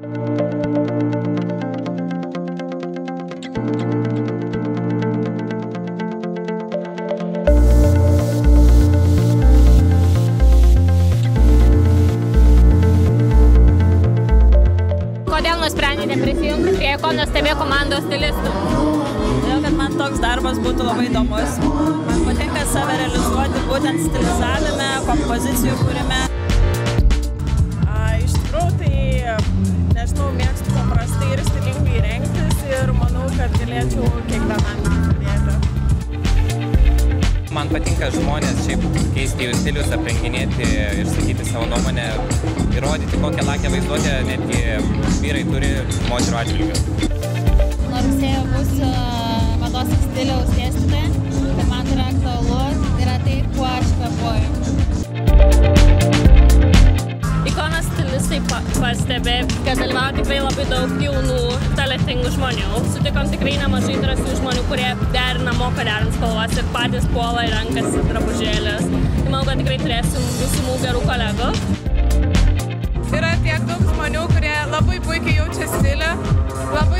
Kodėl nusprendėte prisijungti prie Ikonos TV komandos stilistų? Todėl, kad man toks darbas būtų labai įdomus. Man patinka save realizuoti būtent stilizavime, kompozicijų kūrime. Iš tikrųjų, tai nežinau, mėgstu paprastai ir stilingai rengtis ir manau, kad galėčiau kiekvienam padėti. Man patinka žmonės šiaip keisti jų stilius, aprenginėti ir sakyti savo nuomonę, įrodyti, kokią lakią vaizduotę netgi vyrai turi moterų atžvilgiu. Nuo rugsėjo būsiu mados ir stiliaus dėstytoja, tai man yra aktualu, tai yra tai, kuo aš kvėpuoju. Ikonos stilistai pastebė, kad dalyvauja tikrai labai daug jaunų, talentingų žmonių. Sutikom tikrai nemažai drąsių žmonių, kurie moka derint spalvas ir patys puola ir renkasi drabužėlės. Tai manau, kad tikrai turėsim būsimų gerų kolegų. Yra tiek daug žmonių, kurie labai puikiai jaučia stilių, labai